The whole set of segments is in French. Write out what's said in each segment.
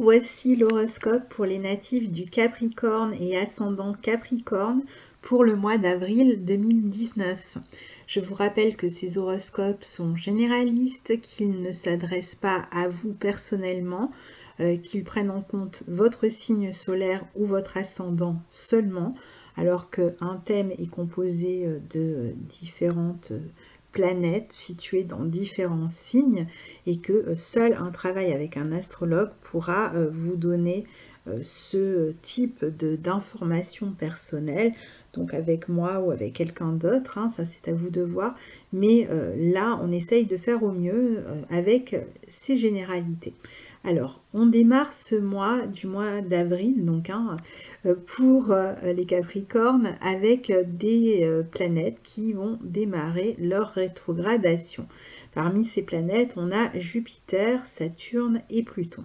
Voici l'horoscope pour les natifs du Capricorne et ascendant Capricorne pour le mois d'avril 2019. Je vous rappelle que ces horoscopes sont généralistes, qu'ils ne s'adressent pas à vous personnellement, qu'ils prennent en compte votre signe solaire ou votre ascendant seulement, alors qu'un thème est composé de différentes planètes situées dans différents signes et que seul un travail avec un astrologue pourra vous donner ce type d'informations personnelles, donc avec moi ou avec quelqu'un d'autre, hein, ça c'est à vous de voir, mais là on essaye de faire au mieux avec ces généralités. Alors, on démarre ce mois du mois d'avril, donc pour les Capricornes, avec des planètes qui vont démarrer leur rétrogradation. Parmi ces planètes, on a Jupiter, Saturne et Pluton.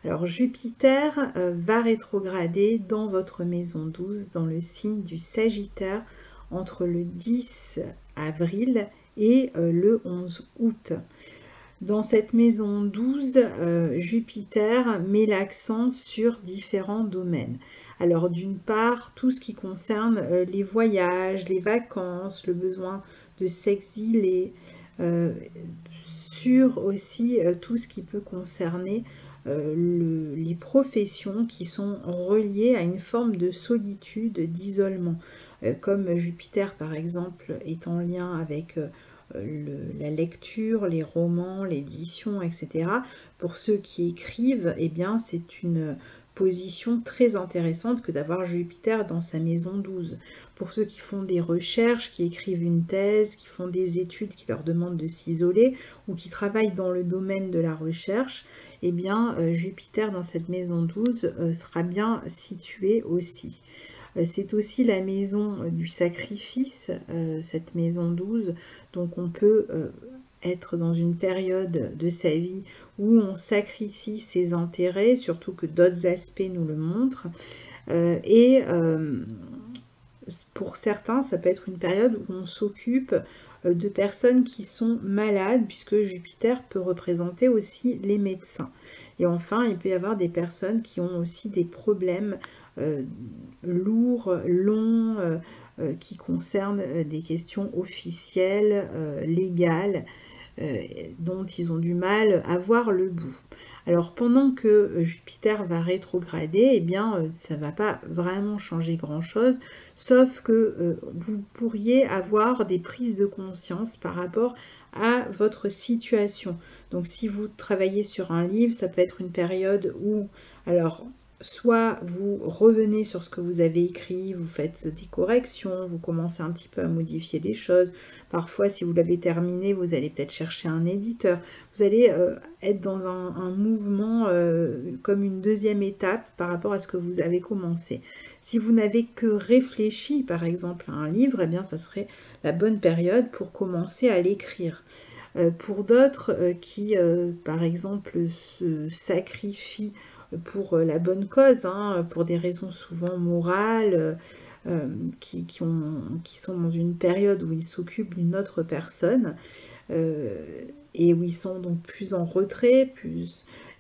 Alors Jupiter va rétrograder dans votre maison 12, dans le signe du Sagittaire, entre le 10 avril et le 11 août. Dans cette maison 12, Jupiter met l'accent sur différents domaines. Alors d'une part, tout ce qui concerne les voyages, les vacances, le besoin de s'exiler, sur aussi tout ce qui peut concerner les professions qui sont reliées à une forme de solitude, d'isolement. Comme Jupiter par exemple est en lien avec la lecture, les romans, l'édition, etc. Pour ceux qui écrivent, eh bien, c'est une position très intéressante que d'avoir Jupiter dans sa maison 12. Pour ceux qui font des recherches, qui écrivent une thèse, qui font des études qui leur demandent de s'isoler ou qui travaillent dans le domaine de la recherche, eh bien, Jupiter dans cette maison 12 sera bien situé aussi. C'est aussi la maison du sacrifice, cette maison 12, donc on peut être dans une période de sa vie où on sacrifie ses intérêts, surtout que d'autres aspects nous le montrent, pour certains, ça peut être une période où on s'occupe de personnes qui sont malades, puisque Jupiter peut représenter aussi les médecins. Et enfin, il peut y avoir des personnes qui ont aussi des problèmes lourds, longs, qui concernent des questions officielles, légales, dont ils ont du mal à voir le bout. Alors pendant que Jupiter va rétrograder, eh bien ça ne va pas vraiment changer grand-chose, sauf que vous pourriez avoir des prises de conscience par rapport à votre situation. Donc si vous travaillez sur un livre, ça peut être une période où, alors, soit vous revenez sur ce que vous avez écrit, vous faites des corrections, vous commencez un petit peu à modifier les choses. Parfois, si vous l'avez terminé, vous allez peut-être chercher un éditeur. Vous allez être dans un mouvement comme une deuxième étape par rapport à ce que vous avez commencé. Si vous n'avez que réfléchi, par exemple, à un livre, eh bien, ça serait la bonne période pour commencer à l'écrire. Pour d'autres qui, par exemple, se sacrifient pour la bonne cause, hein, pour des raisons souvent morales, qui sont dans une période où ils s'occupent d'une autre personne et où ils sont donc plus en retrait,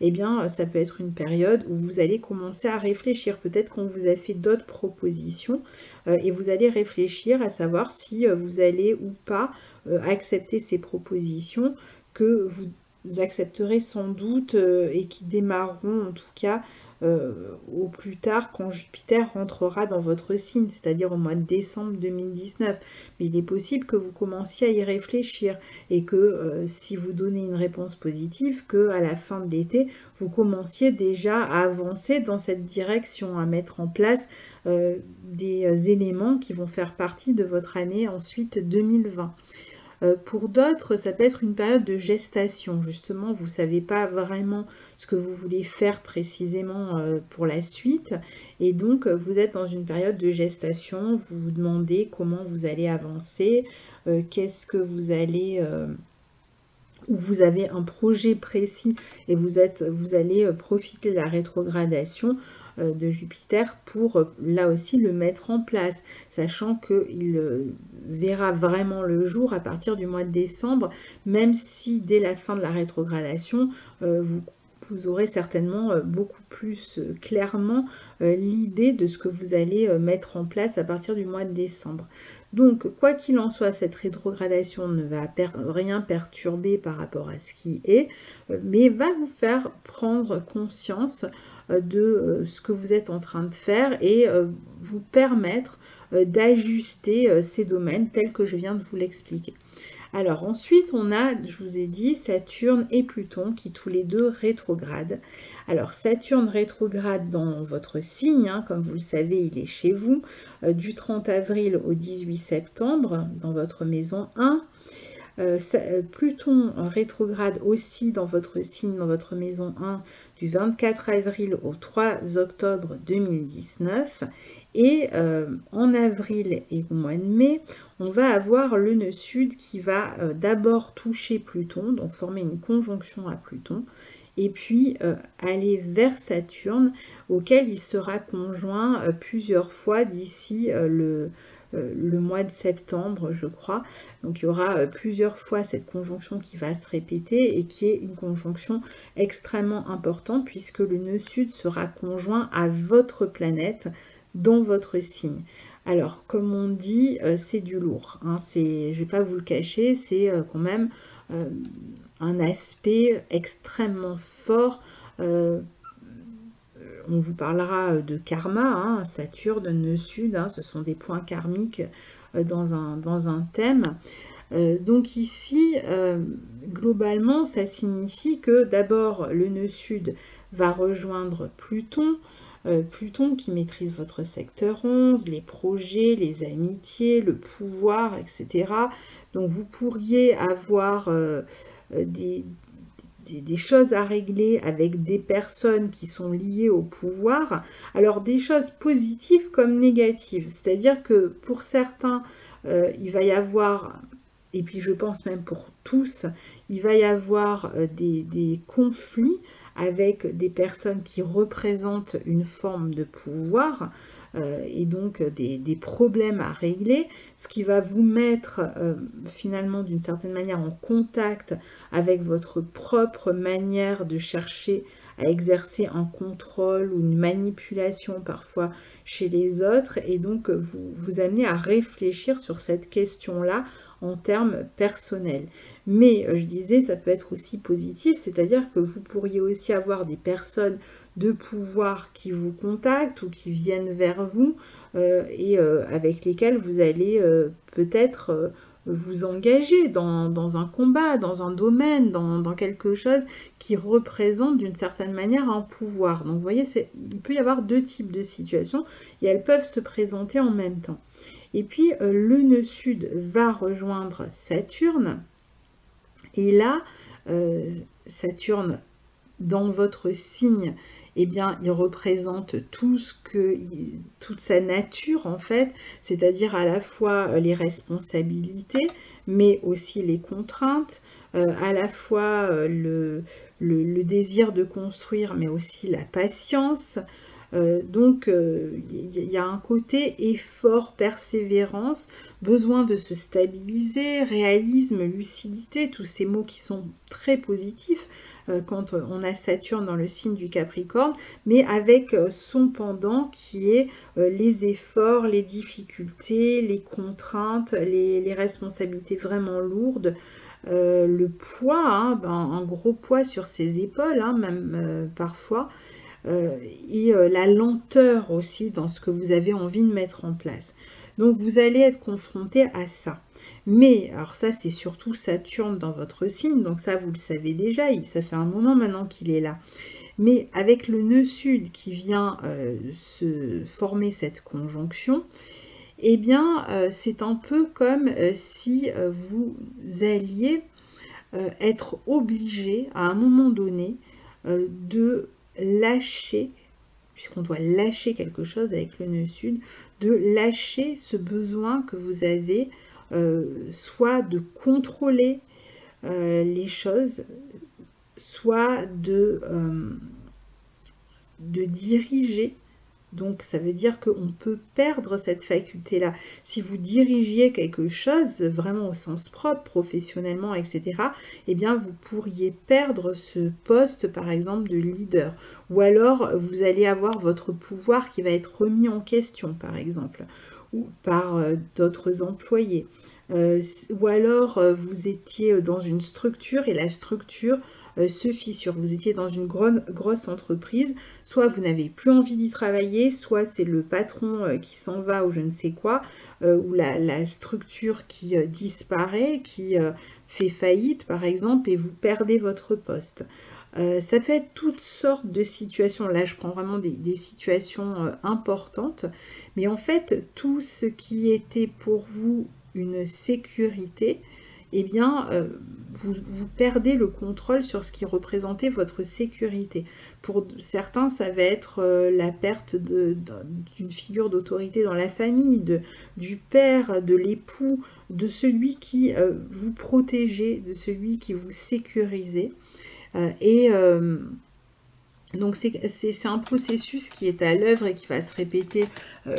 eh bien ça peut être une période où vous allez commencer à réfléchir. Peut-être qu'on vous a fait d'autres propositions et vous allez réfléchir à savoir si vous allez ou pas accepter ces propositions que vous accepterez sans doute et qui démarreront en tout cas au plus tard quand Jupiter rentrera dans votre signe, c'est-à-dire au mois de décembre 2019. Mais il est possible que vous commenciez à y réfléchir et que si vous donnez une réponse positive, qu'à la fin de l'été, vous commenciez déjà à avancer dans cette direction, à mettre en place des éléments qui vont faire partie de votre année ensuite 2020. Pour d'autres, ça peut être une période de gestation. Justement, vous ne savez pas vraiment ce que vous voulez faire précisément pour la suite. Et donc, vous êtes dans une période de gestation. Vous vous demandez comment vous allez avancer, qu'est-ce que vous allez... où vous avez un projet précis et vous allez profiter de la rétrogradation de Jupiter pour là aussi le mettre en place, sachant qu'il verra vraiment le jour à partir du mois de décembre, même si dès la fin de la rétrogradation, vous vous aurez certainement beaucoup plus clairement l'idée de ce que vous allez mettre en place à partir du mois de décembre. Donc, quoi qu'il en soit, cette rétrogradation ne va rien perturber par rapport à ce qui est, mais va vous faire prendre conscience de ce que vous êtes en train de faire et vous permettre d'ajuster ces domaines tels que je viens de vous l'expliquer. Alors ensuite, on a, je vous ai dit, Saturne et Pluton qui tous les deux rétrogradent. Alors Saturne rétrograde dans votre signe, hein, comme vous le savez, il est chez vous, du 30 avril au 18 septembre, dans votre maison 1. Pluton rétrograde aussi dans votre signe, dans votre maison 1, du 24 avril au 3 octobre 2019. Et en avril et au mois de mai, on va avoir le nœud sud qui va d'abord toucher Pluton, donc former une conjonction à Pluton, et puis aller vers Saturne, auquel il sera conjoint plusieurs fois d'ici le mois de septembre, je crois. Donc il y aura plusieurs fois cette conjonction qui va se répéter et qui est une conjonction extrêmement importante puisque le nœud sud sera conjoint à votre planète dans votre signe. Alors, comme on dit, c'est du lourd. Hein, je ne vais pas vous le cacher, c'est quand même un aspect extrêmement fort. On vous parlera de karma, hein, Saturne, nœud sud, hein, ce sont des points karmiques dans un thème. Donc ici, globalement, ça signifie que d'abord, le nœud sud va rejoindre Pluton, Pluton qui maîtrise votre secteur 11, les projets, les amitiés, le pouvoir, etc. Donc vous pourriez avoir des choses à régler avec des personnes qui sont liées au pouvoir. Alors des choses positives comme négatives. C'est-à-dire que pour certains, il va y avoir, et puis je pense même pour tous, il va y avoir des conflits avec des personnes qui représentent une forme de pouvoir et donc des problèmes à régler, ce qui va vous mettre finalement d'une certaine manière en contact avec votre propre manière de chercher à exercer un contrôle ou une manipulation parfois chez les autres et donc vous amener à réfléchir sur cette question-là en termes personnels. Mais je disais, ça peut être aussi positif, c'est-à-dire que vous pourriez aussi avoir des personnes de pouvoir qui vous contactent ou qui viennent vers vous et avec lesquelles vous allez peut-être vous engager dans un combat, dans un domaine, dans quelque chose qui représente d'une certaine manière un pouvoir. Donc vous voyez, il peut y avoir deux types de situations et elles peuvent se présenter en même temps. Et puis le nœud sud va rejoindre Saturne. Et là, Saturne, dans votre signe, eh bien, il représente toute sa nature, en fait, c'est-à-dire à la fois les responsabilités, mais aussi les contraintes, à la fois le désir de construire, mais aussi la patience. Donc, il y a un côté effort, persévérance, besoin de se stabiliser, réalisme, lucidité, tous ces mots qui sont très positifs quand on a Saturne dans le signe du Capricorne, mais avec son pendant qui est les efforts, les difficultés, les contraintes, les responsabilités vraiment lourdes, le poids, hein, un gros poids sur ses épaules, hein, même parfois, et la lenteur aussi dans ce que vous avez envie de mettre en place. Donc vous allez être confronté à ça. Mais, alors ça c'est surtout Saturne dans votre signe, donc ça vous le savez déjà, ça fait un moment maintenant qu'il est là. Mais avec le nœud sud qui vient se former cette conjonction, eh bien c'est un peu comme si vous alliez être obligé à un moment donné de lâcher, puisqu'on doit lâcher quelque chose avec le nœud sud, de lâcher ce besoin que vous avez, soit de contrôler les choses, soit de diriger Donc ça veut dire qu'on peut perdre cette faculté-là. Si vous dirigiez quelque chose, vraiment au sens propre, professionnellement, etc., eh bien vous pourriez perdre ce poste, par exemple, de leader. Ou alors vous allez avoir votre pouvoir qui va être remis en question, par exemple, ou par d'autres employés. Ou alors vous étiez dans une structure et la structure se fissure. Vous étiez dans une grosse entreprise, soit vous n'avez plus envie d'y travailler, soit c'est le patron qui s'en va ou je ne sais quoi, ou la structure qui disparaît, qui fait faillite par exemple, et vous perdez votre poste. Ça peut être toutes sortes de situations. Là, je prends vraiment des situations importantes. Mais en fait, tout ce qui était pour vous une sécurité, eh bien, vous perdez le contrôle sur ce qui représentait votre sécurité. Pour certains, ça va être la perte d'une figure d'autorité dans la famille, du père, de l'époux, de celui qui vous protégeait, de celui qui vous sécurisait. Donc c'est un processus qui est à l'œuvre et qui va se répéter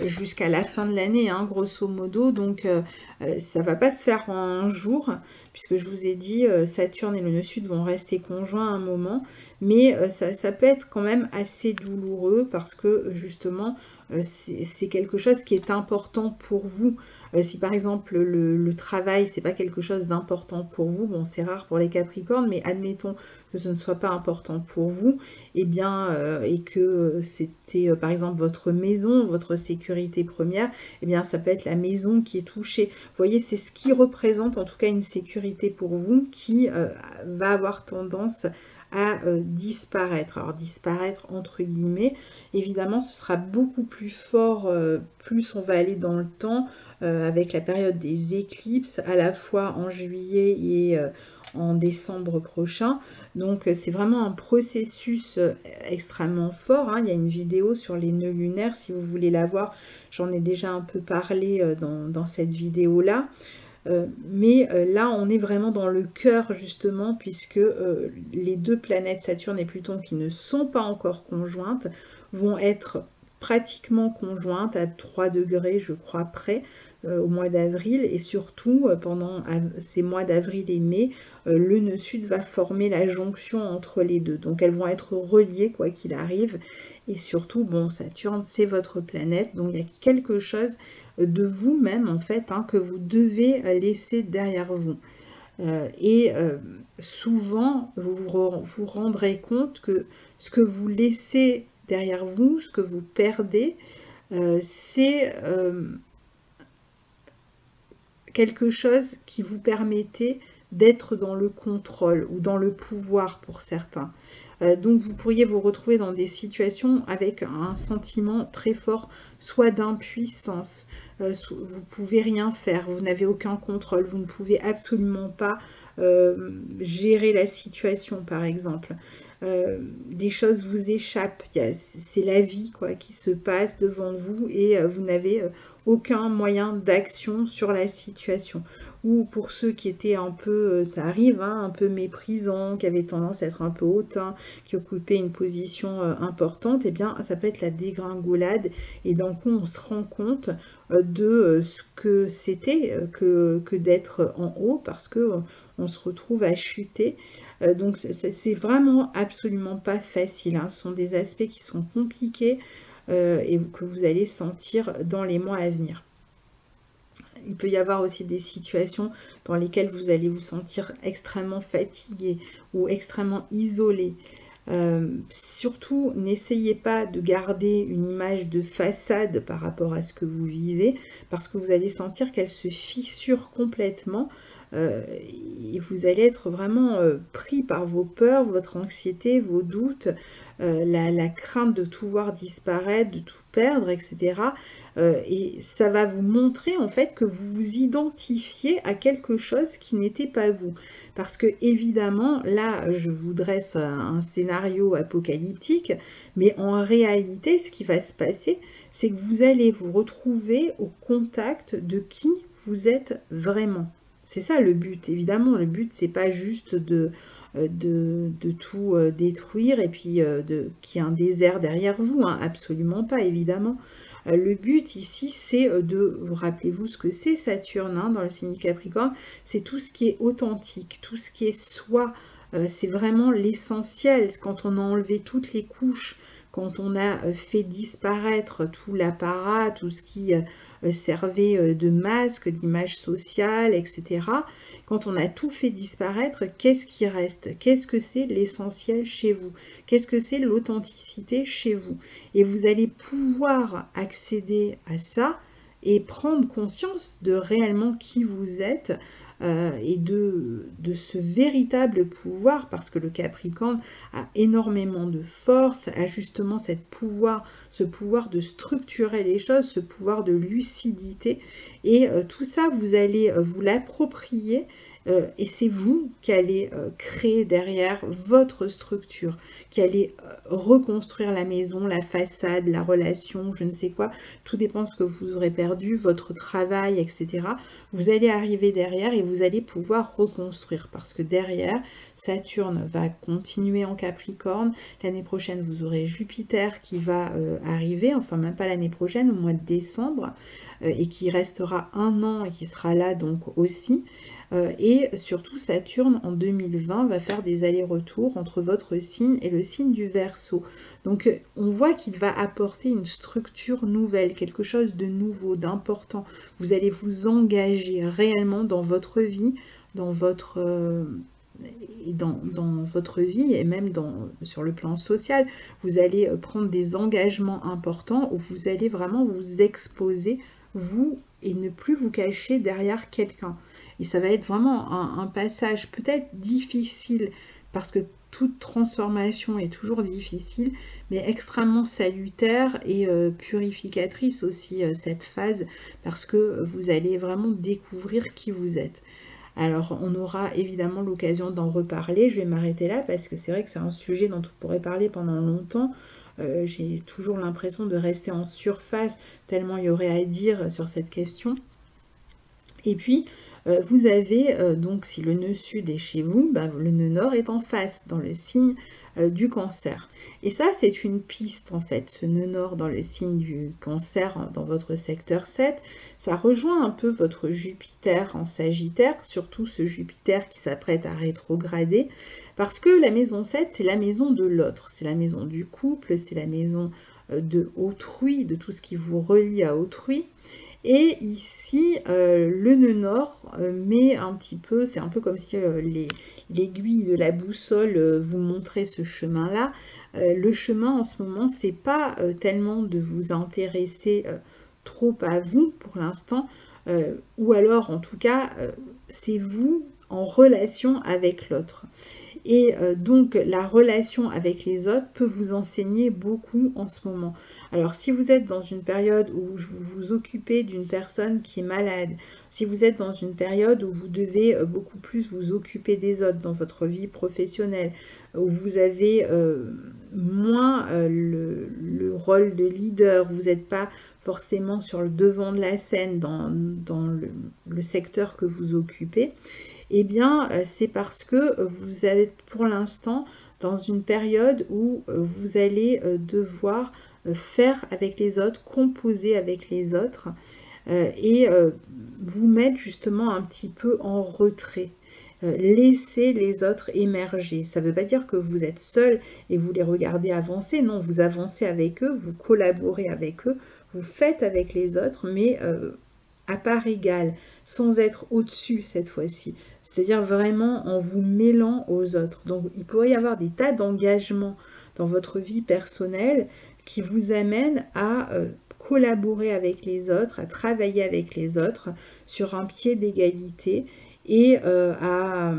jusqu'à la fin de l'année, hein, grosso modo. Donc ça ne va pas se faire en un jour, puisque je vous ai dit, Saturne et le nœud sud vont rester conjoints à un moment, mais ça peut être quand même assez douloureux parce que justement, c'est quelque chose qui est important pour vous. Si par exemple le travail, c'est pas quelque chose d'important pour vous, bon c'est rare pour les Capricornes, mais admettons que ce ne soit pas important pour vous, et que c'était par exemple votre maison, votre sécurité première, et bien ça peut être la maison qui est touchée. Vous voyez, c'est ce qui représente en tout cas une sécurité pour vous qui va avoir tendance à disparaître. Alors disparaître entre guillemets, évidemment ce sera beaucoup plus fort, plus on va aller dans le temps, avec la période des éclipses, à la fois en juillet et en décembre prochain. Donc c'est vraiment un processus extrêmement fort, hein. Il y a une vidéo sur les nœuds lunaires, si vous voulez la voir, j'en ai déjà un peu parlé dans cette vidéo-là. Mais là, on est vraiment dans le cœur, justement, puisque les deux planètes Saturne et Pluton qui ne sont pas encore conjointes vont être pratiquement conjointes à 3 degrés, je crois, près, au mois d'avril. Et surtout, pendant ces mois d'avril et mai, le nœud sud va former la jonction entre les deux. Donc, elles vont être reliées, quoi qu'il arrive. Et surtout, bon, Saturne, c'est votre planète. Donc, il y a quelque chose de vous-même, en fait, hein, que vous devez laisser derrière vous. Souvent, vous rendrez compte que ce que vous laissez derrière vous, ce que vous perdez, c'est quelque chose qui vous permettait d'être dans le contrôle ou dans le pouvoir pour certains. Donc vous pourriez vous retrouver dans des situations avec un sentiment très fort, soit d'impuissance, vous pouvez rien faire, vous n'avez aucun contrôle, vous ne pouvez absolument pas gérer la situation par exemple. Les choses vous échappent, c'est la vie quoi, qui se passe devant vous et vous n'avez aucun moyen d'action sur la situation. Ou pour ceux qui étaient un peu, ça arrive, hein, un peu méprisants, qui avaient tendance à être un peu hautains, qui occupaient une position importante, eh bien ça peut être la dégringolade et d'un coup on se rend compte de ce que c'était que d'être en haut parce que on se retrouve à chuter. Donc c'est vraiment absolument pas facile, hein. Ce sont des aspects qui sont compliqués et que vous allez sentir dans les mois à venir. Il peut y avoir aussi des situations dans lesquelles vous allez vous sentir extrêmement fatigué ou extrêmement isolé. Surtout, n'essayez pas de garder une image de façade par rapport à ce que vous vivez, parce que vous allez sentir qu'elle se fissure complètement et vous allez être vraiment pris par vos peurs, votre anxiété, vos doutes, la crainte de tout voir disparaître, de tout perdre, etc. Et ça va vous montrer en fait que vous vous identifiez à quelque chose qui n'était pas vous. Parce que évidemment, là, je vous dresse un scénario apocalyptique, mais en réalité, ce qui va se passer, c'est que vous allez vous retrouver au contact de qui vous êtes vraiment. C'est ça le but. Évidemment, le but, c'est pas juste de de tout détruire et puis qu'il y ait un désert derrière vous, hein, absolument pas, évidemment. Le but ici, c'est rappelez-vous ce que c'est Saturne, hein, dans le signe du Capricorne, c'est tout ce qui est authentique, tout ce qui est soi, c'est vraiment l'essentiel. Quand on a enlevé toutes les couches, quand on a fait disparaître tout l'apparat, tout ce qui servait de masque, d'image sociale, etc. Quand on a tout fait disparaître, qu'est-ce qui reste? Qu'est-ce que c'est l'essentiel chez vous? Qu'est-ce que c'est l'authenticité chez vous? Et vous allez pouvoir accéder à ça et prendre conscience de réellement qui vous êtes et de ce véritable pouvoir, parce que le Capricorne a énormément de force, a justement ce pouvoir de structurer les choses, ce pouvoir de lucidité, et tout ça, vous allez vous l'approprier, et c'est vous qui allez créer derrière votre structure, qui allez reconstruire la maison, la façade, la relation, je ne sais quoi, tout dépend de ce que vous aurez perdu, votre travail, etc. Vous allez arriver derrière et vous allez pouvoir reconstruire, parce que derrière, Saturne va continuer en Capricorne. L'année prochaine, vous aurez Jupiter qui va arriver, enfin même pas l'année prochaine, au mois de décembre, et qui restera 1 an et qui sera là donc aussi. Et surtout, Saturne, en 2020, va faire des allers-retours entre votre signe et le signe du Verseau. Donc, on voit qu'il va apporter une structure nouvelle, quelque chose de nouveau, d'important. Vous allez vous engager réellement dans votre vie, dans votre vie et même sur le plan social. Vous allez prendre des engagements importants où vous allez vraiment vous exposer, vous, et ne plus vous cacher derrière quelqu'un. Et ça va être vraiment un passage peut-être difficile, parce que toute transformation est toujours difficile, mais extrêmement salutaire et purificatrice aussi, cette phase, parce que vous allez vraiment découvrir qui vous êtes. Alors, on aura évidemment l'occasion d'en reparler. Je vais m'arrêter là, parce que c'est vrai que c'est un sujet dont on pourrait parler pendant longtemps. J'ai toujours l'impression de rester en surface, tellement il y aurait à dire sur cette question. Et puis, vous avez, donc si le nœud sud est chez vous, le nœud nord est en face, dans le signe du Cancer. Et ça, c'est une piste, en fait, ce nœud nord dans le signe du Cancer, dans votre secteur 7. Ça rejoint un peu votre Jupiter en Sagittaire, surtout ce Jupiter qui s'apprête à rétrograder, parce que la maison 7, c'est la maison de l'autre, c'est la maison du couple, c'est la maison de autrui, de tout ce qui vous relie à autrui. Et ici, le nœud nord met un petit peu, c'est un peu comme si l'aiguille de la boussole vous montrait ce chemin-là. Le chemin en ce moment, c'est pas tellement de vous intéresser trop à vous pour l'instant, ou alors en tout cas, c'est vous en relation avec l'autre. Et donc, la relation avec les autres peut vous enseigner beaucoup en ce moment. Alors, si vous êtes dans une période où vous vous occupez d'une personne qui est malade, si vous êtes dans une période où vous devez beaucoup plus vous occuper des autres dans votre vie professionnelle, où vous avez moins le rôle de leader, vous n'êtes pas forcément sur le devant de la scène dans le secteur que vous occupez, eh bien, c'est parce que vous êtes pour l'instant dans une période où vous allez devoir faire avec les autres, composer avec les autres et vous mettre justement un petit peu en retrait. Laissez les autres émerger. Ça ne veut pas dire que vous êtes seul et vous les regardez avancer. Non, vous avancez avec eux, vous collaborez avec eux, vous faites avec les autres, mais à part égale, sans être au-dessus cette fois-ci. C'est-à-dire vraiment en vous mêlant aux autres. Donc, il pourrait y avoir des tas d'engagements dans votre vie personnelle qui vous amènent à collaborer avec les autres, à travailler avec les autres sur un pied d'égalité et à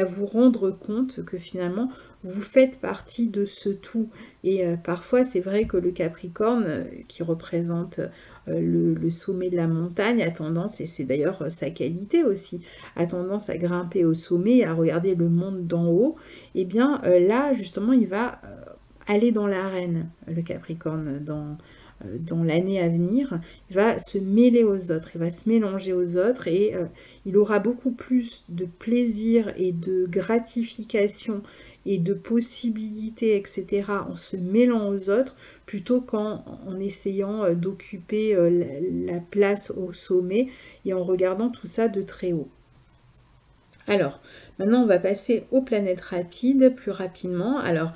vous rendre compte que finalement, vous faites partie de ce tout. Et parfois, c'est vrai que le Capricorne, qui représente le sommet de la montagne, a tendance, et c'est d'ailleurs sa qualité aussi, a tendance à grimper au sommet et à regarder le monde d'en haut. Et bien là, justement, il va aller dans l'arène, le Capricorne, dans l'année à venir, il va se mêler aux autres, il va se mélanger aux autres et il aura beaucoup plus de plaisir et de gratification et de possibilités, etc., en se mêlant aux autres, plutôt qu'en essayant d'occuper la place au sommet et en regardant tout ça de très haut. Alors, maintenant, on va passer aux planètes rapides, plus rapidement. Alors,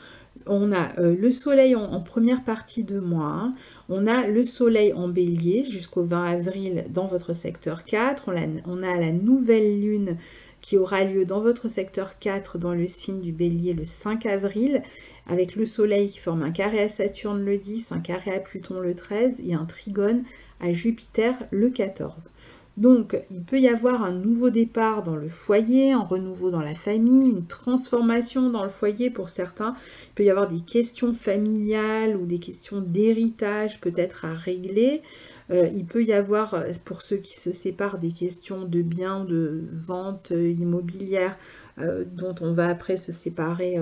on a le soleil en première partie de mois, hein. On a le soleil en bélier jusqu'au 20 avril dans votre secteur 4. On a la nouvelle lune qui aura lieu dans votre secteur 4 dans le signe du bélier le 5 avril, avec le soleil qui forme un carré à Saturne le 10, un carré à Pluton le 13 et un trigone à Jupiter le 14. Donc, il peut y avoir un nouveau départ dans le foyer, un renouveau dans la famille, une transformation dans le foyer pour certains. Il peut y avoir des questions familiales ou des questions d'héritage peut-être à régler. Il peut y avoir, pour ceux qui se séparent, des questions de biens, de vente immobilière dont on va après se séparer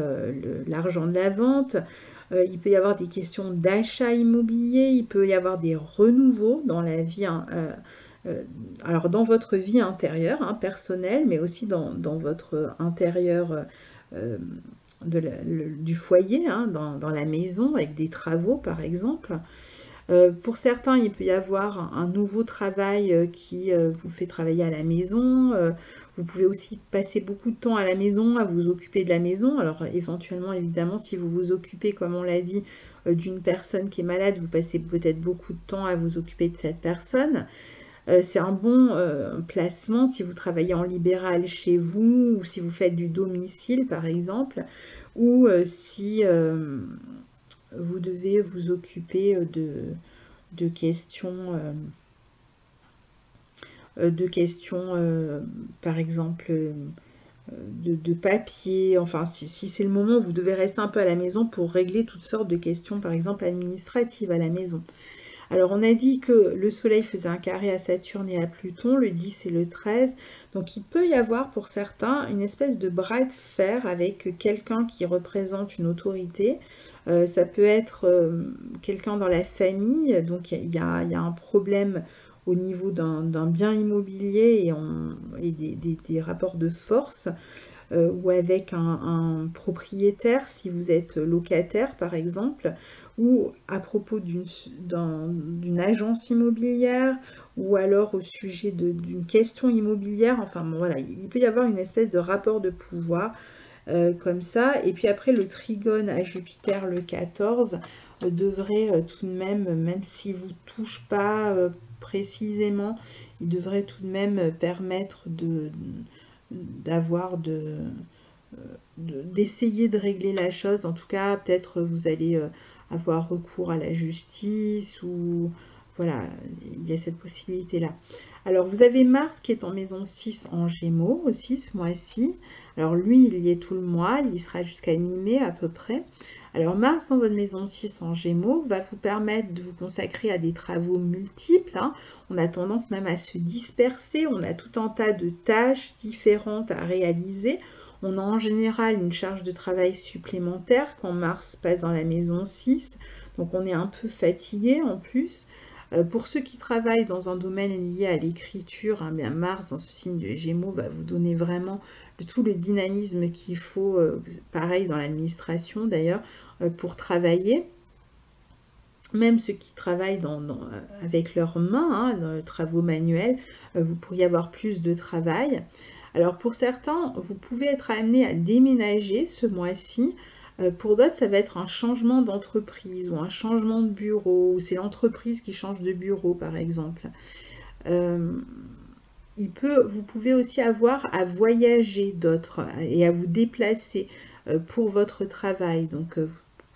l'argent de la vente. Il peut y avoir des questions d'achat immobilier, il peut y avoir des renouveaux dans la vie alors dans votre vie intérieure, hein, personnelle, mais aussi dans votre intérieur du foyer, hein, dans la maison, avec des travaux par exemple. Pour certains, il peut y avoir un nouveau travail qui vous fait travailler à la maison. Vous pouvez aussi passer beaucoup de temps à la maison, à vous occuper de la maison. Alors éventuellement, évidemment, si vous vous occupez, comme on l'a dit, d'une personne qui est malade, vous passez peut-être beaucoup de temps à vous occuper de cette personne. C'est un bon placement si vous travaillez en libéral chez vous ou si vous faites du domicile par exemple, ou si vous devez vous occuper de questions, par exemple de papier, enfin si c'est le moment où vous devez rester un peu à la maison pour régler toutes sortes de questions par exemple administratives à la maison. Alors, on a dit que le soleil faisait un carré à Saturne et à Pluton, le 10 et le 13. Donc, il peut y avoir pour certains une espèce de bras de fer avec quelqu'un qui représente une autorité. Ça peut être quelqu'un dans la famille. Donc, il y a un problème au niveau d'un bien immobilier et des rapports de force. Ou avec un propriétaire si vous êtes locataire par exemple, ou à propos d'une agence immobilière, ou alors au sujet d'une question immobilière. Enfin bon, voilà, il peut y avoir une espèce de rapport de pouvoir comme ça. Et puis après, le trigone à Jupiter le 14 devrait tout de même s'il ne vous touche pas précisément, il devrait tout de même permettre d'essayer de régler la chose. En tout cas, peut-être vous allez avoir recours à la justice, ou voilà, il y a cette possibilité-là. Alors, vous avez Mars qui est en maison 6 en Gémeaux aussi ce mois-ci. Alors, lui, il y est tout le mois, il y sera jusqu'à mi-mai à peu près. Alors, Mars dans votre maison 6 en Gémeaux va vous permettre de vous consacrer à des travaux multiples, hein. On a tendance même à se disperser, on a tout un tas de tâches différentes à réaliser. On a en général une charge de travail supplémentaire quand Mars passe dans la maison 6, donc on est un peu fatigué en plus. Pour ceux qui travaillent dans un domaine lié à l'écriture, hein, bien Mars dans ce signe de Gémeaux va vous donner vraiment tout le dynamisme qu'il faut, pareil dans l'administration d'ailleurs, pour travailler. Même ceux qui travaillent avec leurs mains, hein, dans les travaux manuels, vous pourriez avoir plus de travail. Alors pour certains, vous pouvez être amené à déménager ce mois-ci. Pour d'autres, ça va être un changement d'entreprise ou un changement de bureau, ou c'est l'entreprise qui change de bureau par exemple. Vous pouvez aussi avoir à voyager d'autres et à vous déplacer pour votre travail. Donc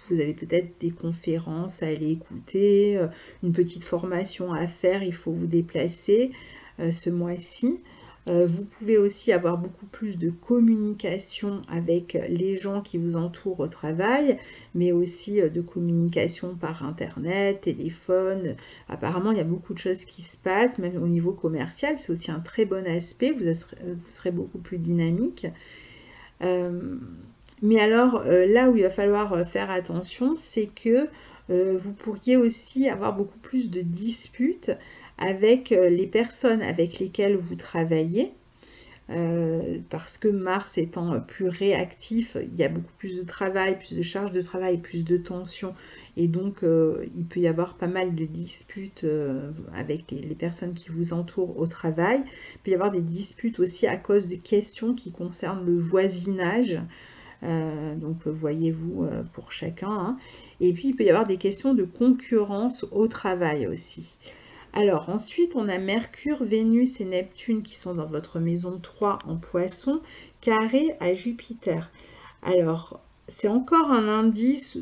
vous avez peut-être des conférences à aller écouter, une petite formation à faire, il faut vous déplacer ce mois-ci. Vous pouvez aussi avoir beaucoup plus de communication avec les gens qui vous entourent au travail, mais aussi de communication par internet, téléphone. Apparemment, il y a beaucoup de choses qui se passent, même au niveau commercial. C'est aussi un très bon aspect, vous serez beaucoup plus dynamique. Mais alors, là où il va falloir faire attention, c'est que Vous pourriez aussi avoir beaucoup plus de disputes avec les personnes avec lesquelles vous travaillez. Parce que Mars étant plus réactif, il y a beaucoup plus de travail, plus de charge de travail, plus de tension, et donc il peut y avoir pas mal de disputes avec les personnes qui vous entourent au travail. Il peut y avoir des disputes aussi à cause de questions qui concernent le voisinage. Donc voyez-vous pour chacun, hein. Et puis il peut y avoir des questions de concurrence au travail aussi. Alors ensuite, on a Mercure, Vénus et Neptune qui sont dans votre maison 3 en Poisson, carré à Jupiter. Alors, c'est encore un indice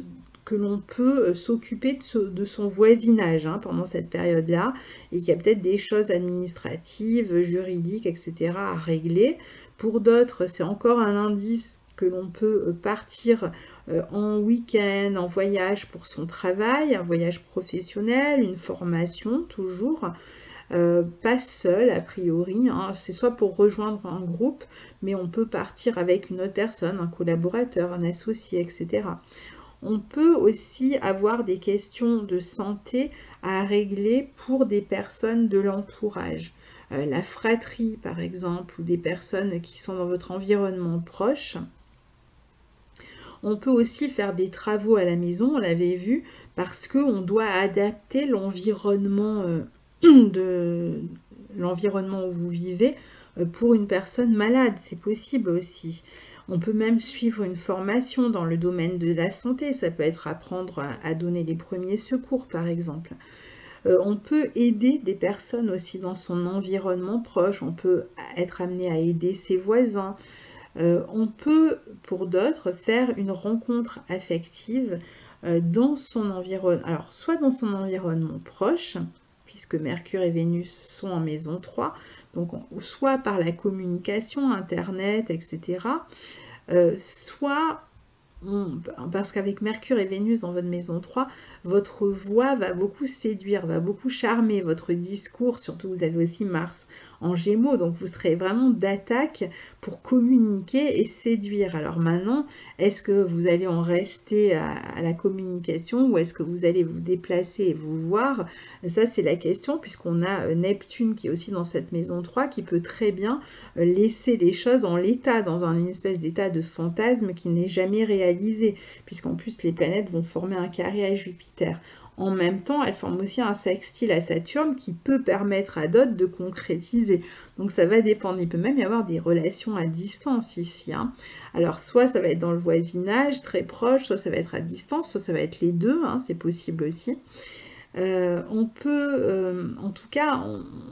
que l'on peut s'occuper de son voisinage hein, pendant cette période-là, et qu'il y a peut-être des choses administratives, juridiques, etc. à régler. Pour d'autres, c'est encore un indice que l'on peut partir en week-end, en voyage pour son travail, un voyage professionnel, une formation toujours, pas seul a priori, hein. C'est soit pour rejoindre un groupe, mais on peut partir avec une autre personne, un collaborateur, un associé, etc. On peut aussi avoir des questions de santé à régler pour des personnes de l'entourage. La fratrie par exemple, ou des personnes qui sont dans votre environnement proche. On peut aussi faire des travaux à la maison, on l'avait vu, parce qu'on doit adapter l'environnement où vous vivez pour une personne malade, c'est possible aussi. On peut même suivre une formation dans le domaine de la santé, ça peut être apprendre à donner les premiers secours par exemple. On peut aider des personnes aussi dans son environnement proche, on peut être amené à aider ses voisins. On peut, pour d'autres, faire une rencontre affective dans son environnement, alors soit dans son environnement proche, puisque Mercure et Vénus sont en maison 3, donc soit par la communication, Internet, etc., soit parce qu'avec Mercure et Vénus dans votre maison 3, votre voix va beaucoup séduire, va beaucoup charmer votre discours, surtout vous avez aussi Mars en Gémeaux, donc vous serez vraiment d'attaque pour communiquer et séduire. Alors maintenant, est-ce que vous allez en rester à la communication ou est-ce que vous allez vous déplacer et vous voir? Ça c'est la question, puisqu'on a Neptune qui est aussi dans cette maison 3 qui peut très bien laisser les choses en l'état, dans une espèce d'état de fantasme qui n'est jamais réalisé, puisqu'en plus les planètes vont former un carré à Jupiter. En même temps, elles forment aussi un sextile à Saturne qui peut permettre à d'autres de concrétiser. Donc ça va dépendre. Il peut même y avoir des relations à distance ici, hein. Alors soit ça va être dans le voisinage, très proche, soit ça va être à distance, soit ça va être les deux, hein, c'est possible aussi. On peut, en tout cas,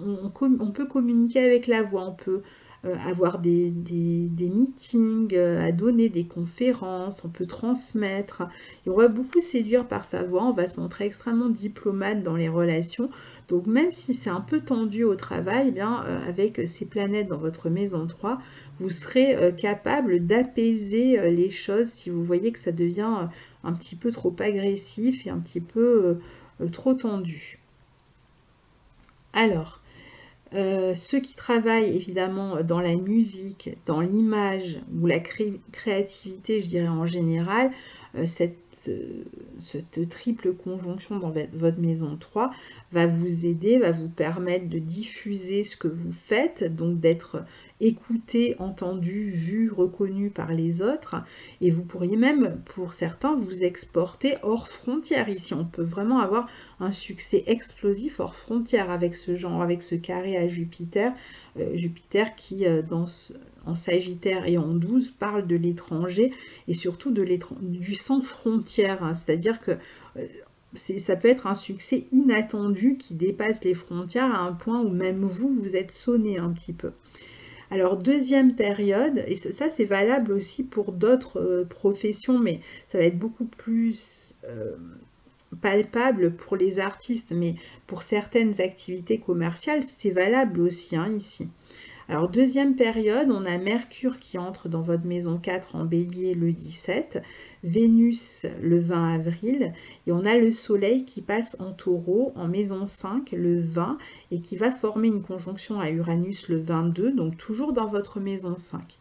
on peut communiquer avec la voix, on peut avoir des meetings, à donner des conférences, on peut transmettre. Et on va beaucoup séduire par sa voix, on va se montrer extrêmement diplomate dans les relations. Donc même si c'est un peu tendu au travail, eh bien, avec ces planètes dans votre maison 3, vous serez capable d'apaiser les choses si vous voyez que ça devient un petit peu trop agressif et un petit peu trop tendu. Alors, ceux qui travaillent évidemment dans la musique, dans l'image ou la créativité, je dirais en général, cette triple conjonction dans votre maison 3 va vous aider, va vous permettre de diffuser ce que vous faites, donc d'être écouté, entendu, vu, reconnu par les autres, et vous pourriez même, pour certains, vous exporter hors frontières. Ici, on peut vraiment avoir un succès explosif hors frontières avec ce genre, avec ce carré à Jupiter, Jupiter qui, en Sagittaire et en 12, parle de l'étranger et surtout du sans frontières, hein. C'est-à-dire que ça peut être un succès inattendu qui dépasse les frontières à un point où même vous êtes sonné un petit peu. Alors deuxième période, et ça c'est valable aussi pour d'autres professions, mais ça va être beaucoup plus palpable pour les artistes, mais pour certaines activités commerciales, c'est valable aussi, hein, ici. Alors deuxième période, on a Mercure qui entre dans votre maison 4 en Bélier le 17, Vénus le 20 avril, et on a le Soleil qui passe en Taureau en maison 5 le 20 et qui va former une conjonction à Uranus le 22, donc toujours dans votre maison 5.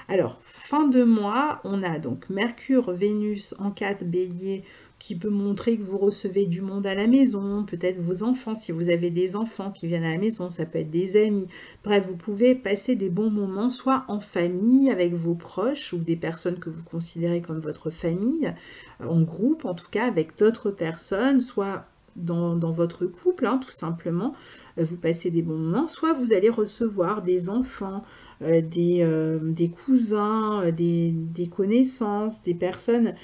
Alors, fin de mois, on a donc Mercure, Vénus en 4 Bélier qui peut montrer que vous recevez du monde à la maison, peut-être vos enfants, si vous avez des enfants qui viennent à la maison, ça peut être des amis. Bref, vous pouvez passer des bons moments, soit en famille, avec vos proches, ou des personnes que vous considérez comme votre famille, en groupe en tout cas, avec d'autres personnes, soit dans votre couple, hein, tout simplement, vous passez des bons moments, soit vous allez recevoir des enfants, des cousins, des connaissances, des personnes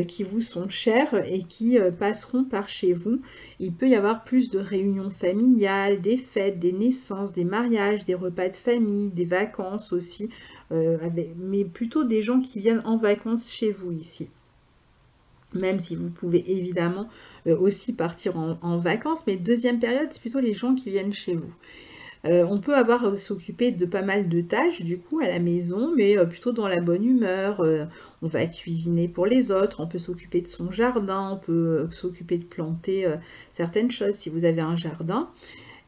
qui vous sont chères et qui passeront par chez vous. Il peut y avoir plus de réunions familiales, des fêtes, des naissances, des mariages, des repas de famille, des vacances aussi, mais plutôt des gens qui viennent en vacances chez vous ici. Même si vous pouvez évidemment aussi partir en vacances, mais deuxième période, c'est plutôt les gens qui viennent chez vous. On peut avoir à s'occuper de pas mal de tâches du coup à la maison, mais plutôt dans la bonne humeur. On va cuisiner pour les autres, on peut s'occuper de son jardin, on peut s'occuper de planter certaines choses si vous avez un jardin.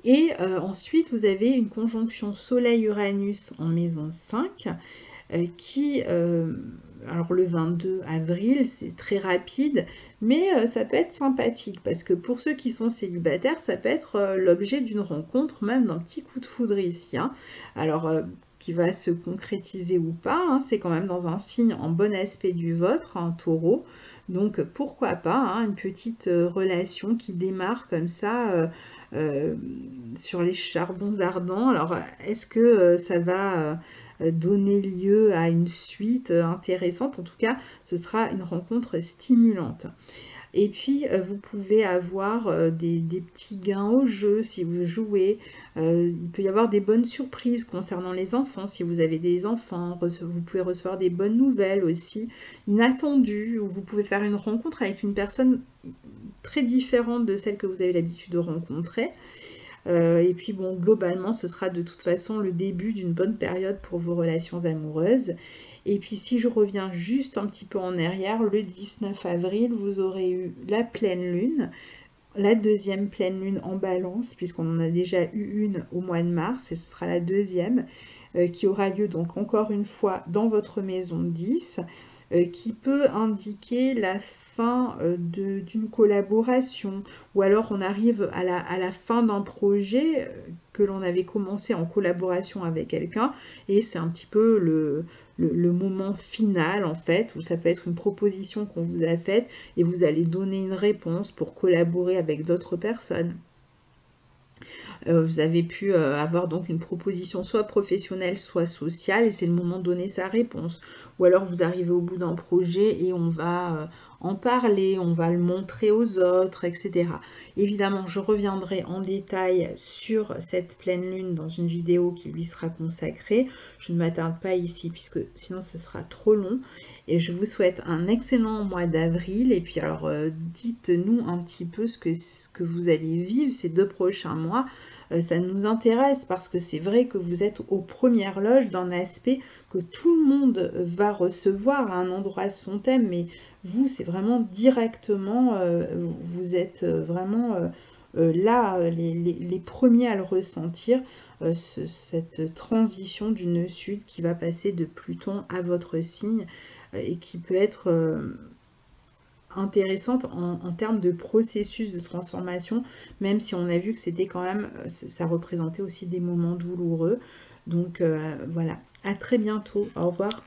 Et ensuite, vous avez une conjonction Soleil-Uranus en maison 5 qui, alors le 22 avril, c'est très rapide, mais ça peut être sympathique, parce que pour ceux qui sont célibataires, ça peut être l'objet d'une rencontre, même d'un petit coup de foudre ici. Hein. Alors, qui va se concrétiser ou pas, hein, c'est quand même dans un signe en bon aspect du vôtre, un taureau, donc pourquoi pas, hein, une petite relation qui démarre comme ça, sur les charbons ardents. Alors, est-ce que ça va donner lieu à une suite intéressante? En tout cas, ce sera une rencontre stimulante. Et puis, vous pouvez avoir des petits gains au jeu si vous jouez. Il peut y avoir des bonnes surprises concernant les enfants. Si vous avez des enfants, vous pouvez recevoir des bonnes nouvelles aussi, inattendues. Ou vous pouvez faire une rencontre avec une personne très différente de celle que vous avez l'habitude de rencontrer. Et puis bon, globalement, ce sera de toute façon le début d'une bonne période pour vos relations amoureuses. Et puis si je reviens juste un petit peu en arrière, le 19 avril, vous aurez eu la pleine lune, la deuxième pleine lune en balance, puisqu'on en a déjà eu une au mois de mars, et ce sera la deuxième, qui aura lieu donc encore une fois dans votre maison 10, qui peut indiquer la fin d'une collaboration, ou alors on arrive à la fin d'un projet que l'on avait commencé en collaboration avec quelqu'un, et c'est un petit peu le moment final en fait, où ça peut être une proposition qu'on vous a faite, et vous allez donner une réponse pour collaborer avec d'autres personnes. Vous avez pu avoir donc une proposition soit professionnelle, soit sociale, et c'est le moment de donner sa réponse. Ou alors vous arrivez au bout d'un projet et on va en parler, on va le montrer aux autres, etc. Évidemment, je reviendrai en détail sur cette pleine lune dans une vidéo qui lui sera consacrée. Je ne m'attarde pas ici puisque sinon ce sera trop long. Et je vous souhaite un excellent mois d'avril. Et puis alors, dites-nous un petit peu ce que vous allez vivre ces 2 prochains mois. Ça nous intéresse parce que c'est vrai que vous êtes aux premières loges d'un aspect que tout le monde va recevoir à un endroit de son thème, mais vous, c'est vraiment directement, vous êtes vraiment là, les premiers à le ressentir, cette transition du nœud sud qui va passer de Pluton à votre signe et qui peut être intéressante en termes de processus de transformation, même si on a vu que c'était quand même, ça représentait aussi des moments douloureux. Donc voilà, à très bientôt, au revoir.